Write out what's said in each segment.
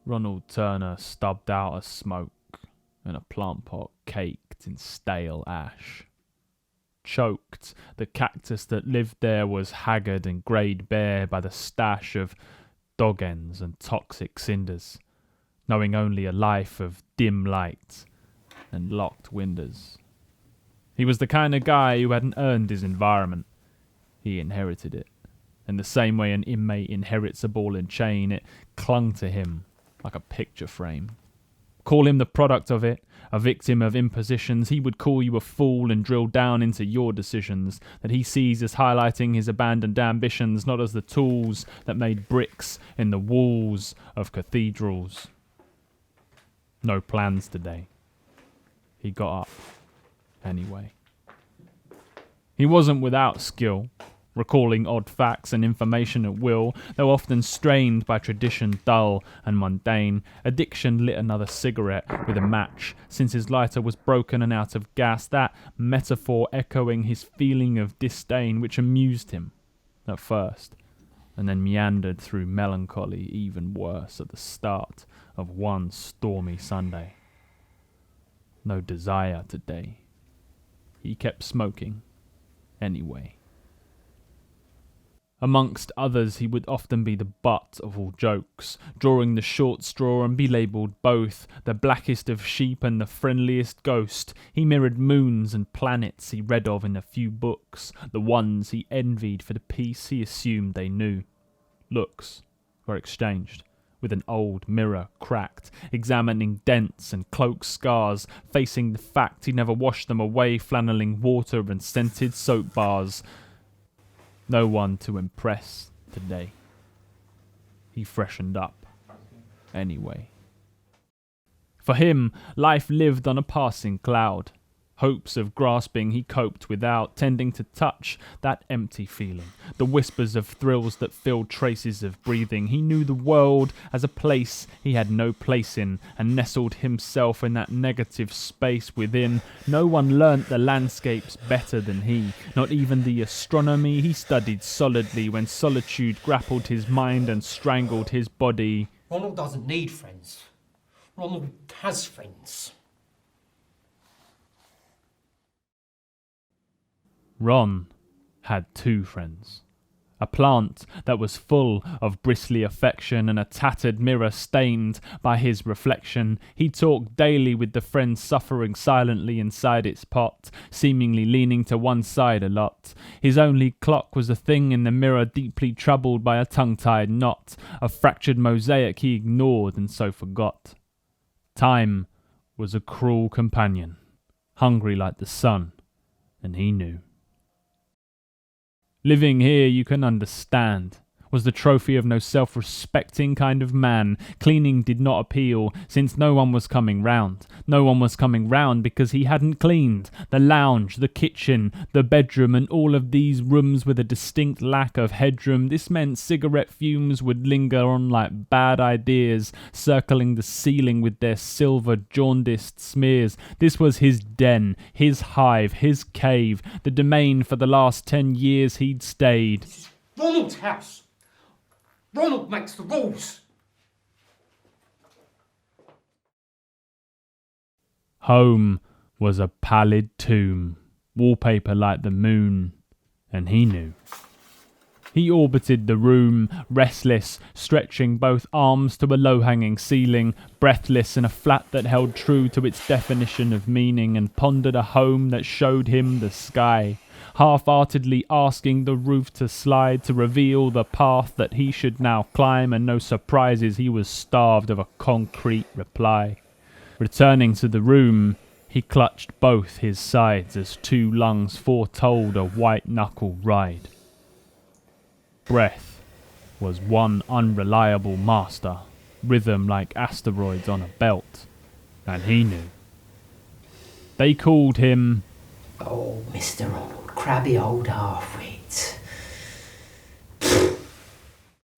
Ronald Turner stubbed out a smoke and a plant pot caked in stale ash. Choked, the cactus that lived there was haggard and greyed bare by the stash of dog ends and toxic cinders, knowing only a life of dim light and locked windows. He was the kind of guy who hadn't earned his environment. He inherited it. In the same way an inmate inherits a ball and chain, it clung to him like a picture frame. Call him the product of it, a victim of impositions. He would call you a fool and drill down into your decisions that he sees as highlighting his abandoned ambitions, not as the tools that made bricks in the walls of cathedrals. No plans today. He got up anyway. He wasn't without skill, recalling odd facts and information at will, though often strained by tradition dull and mundane. Addiction lit another cigarette with a match, since his lighter was broken and out of gas, that metaphor echoing his feeling of disdain, which amused him at first, and then meandered through melancholy even worse at the start of one stormy Sunday. No desire today. He kept smoking anyway. Amongst others, he would often be the butt of all jokes, drawing the short straw and be labelled both the blackest of sheep and the friendliest ghost. He mirrored moons and planets he read of in a few books, the ones he envied for the peace he assumed they knew. Looks were exchanged, with an old mirror cracked, examining dents and cloaked scars, facing the fact he never washed them away, flanneling water and scented soap bars. No one to impress today. He freshened up anyway. For him, life lived on a passing cloud. Hopes of grasping he coped without, tending to touch that empty feeling, the whispers of thrills that filled traces of breathing. He knew the world as a place he had no place in, and nestled himself in that negative space within. No one learnt the landscapes better than he, not even the astronomy he studied solidly when solitude grappled his mind and strangled his body. Ronald doesn't need friends. Ronald has friends. Ron had two friends. A plant that was full of bristly affection and a tattered mirror stained by his reflection. He talked daily with the friend suffering silently inside its pot, seemingly leaning to one side a lot. His only clock was a thing in the mirror deeply troubled by a tongue-tied knot, a fractured mosaic he ignored and so forgot. Time was a cruel companion, hungry like the sun, and he knew. Living here, you can understand, was the trophy of no self-respecting kind of man. Cleaning did not appeal, since no one was coming round. No one was coming round because he hadn't cleaned. The lounge, the kitchen, the bedroom, and all of these rooms with a distinct lack of headroom. This meant cigarette fumes would linger on like bad ideas, circling the ceiling with their silver jaundiced smears. This was his den, his hive, his cave, the domain for the last 10 years he'd stayed. This is Ronald's house. Ronald makes the rules. Home was a pallid tomb, wallpaper like the moon, and he knew. He orbited the room, restless, stretching both arms to a low-hanging ceiling, breathless in a flat that held true to its definition of meaning, and pondered a home that showed him the sky, half-heartedly asking the roof to slide to reveal the path that he should now climb, and no surprises, he was starved of a concrete reply. Returning to the room, he clutched both his sides as two lungs foretold a white-knuckle ride. Breath was one unreliable master, rhythm like asteroids on a belt, and he knew. They called him... Oh, Mr. Ronald, crabby old half-wit.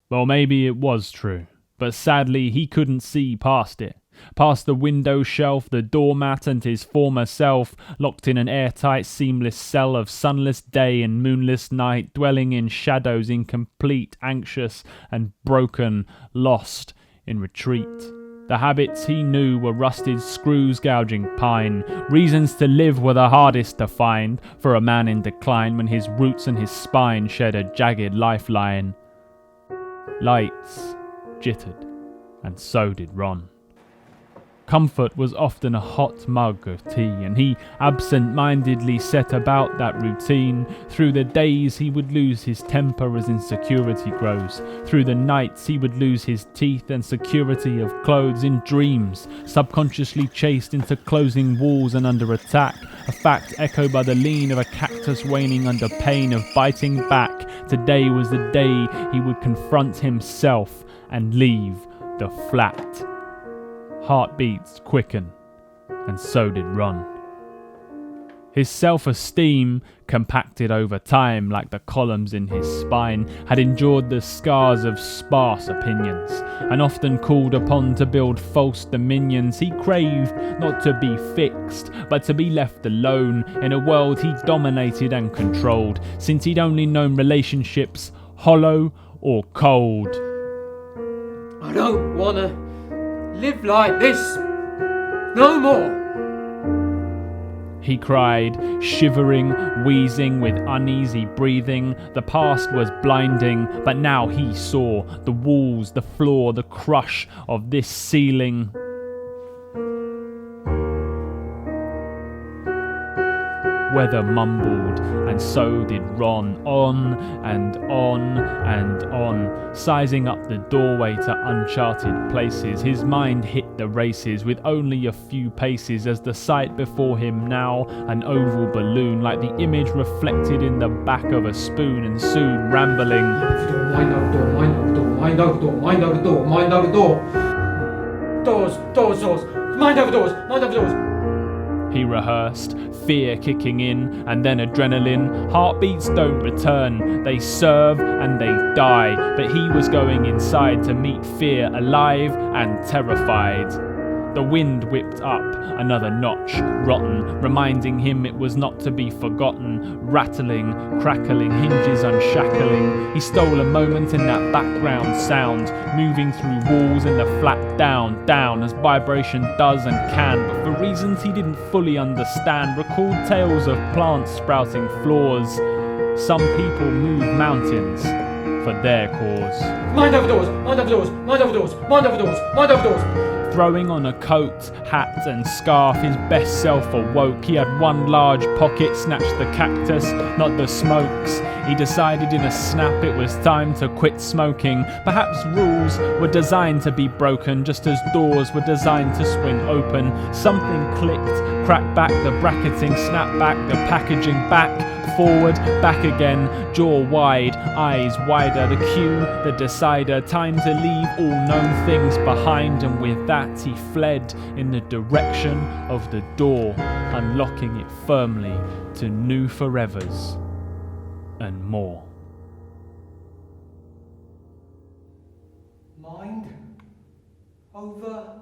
Well, maybe it was true. But sadly he couldn't see past it. Past the window shelf, the doormat, and his former self, locked in an airtight, seamless cell of sunless day and moonless night, dwelling in shadows, incomplete, anxious, and broken, lost in retreat. The habits he knew were rusted screws gouging pine. Reasons to live were the hardest to find for a man in decline when his roots and his spine shed a jagged lifeline. Lights jittered, and so did Ron. Comfort was often a hot mug of tea, and he absent-mindedly set about that routine. Through the days he would lose his temper as insecurity grows. Through the nights he would lose his teeth and security of clothes. In dreams, subconsciously chased into closing walls and under attack. A fact echoed by the lean of a cactus waning under pain of biting back. Today was the day he would confront himself and leave the flat. Heartbeats quicken, and so did Ron. His self-esteem, compacted over time like the columns in his spine, had endured the scars of sparse opinions, and often called upon to build false dominions. He craved not to be fixed, but to be left alone in a world he dominated and controlled, since he'd only known relationships hollow or cold. I don't wanna live like this no more. He cried, shivering, wheezing with uneasy breathing. The past was blinding, but now he saw the walls, the floor, the crush of this ceiling. Weather mumbled, and so did Ron, on and on and on, sizing up the doorway to uncharted places. His mind hit the races with only a few paces, as the sight before him now, an oval balloon, like the image reflected in the back of a spoon, and soon rambling. Mind over door, mind over door, mind over door, mind over door, mind over door. Doors, doors, doors, mind over doors, mind over doors. He rehearsed, fear kicking in, and then adrenaline. Heartbeats don't return, they serve and they die. But he was going inside to meet fear, alive and terrified. The wind whipped up another notch, rotten, reminding him it was not to be forgotten. Rattling, crackling, hinges unshackling. He stole a moment in that background sound, moving through walls in the flat down, down, as vibration does and can, but for reasons he didn't fully understand. Recalled tales of plants sprouting floors. Some people move mountains for their cause. Mind over doors, mind over doors, mind over doors, mind over doors, mind over doors. Throwing on a coat, hat and scarf, his best self awoke. He had one large pocket, snatched the cactus, not the smokes. He decided in a snap it was time to quit smoking. Perhaps rules were designed to be broken, just as doors were designed to swing open. Something clicked, cracked back the bracketing, snapped back the packaging, back, forward, back again, jaw wide, eyes wider, the cue, the decider, time to leave all known things behind, and with that he fled in the direction of the door, unlocking it firmly to new forevers and more. Mind over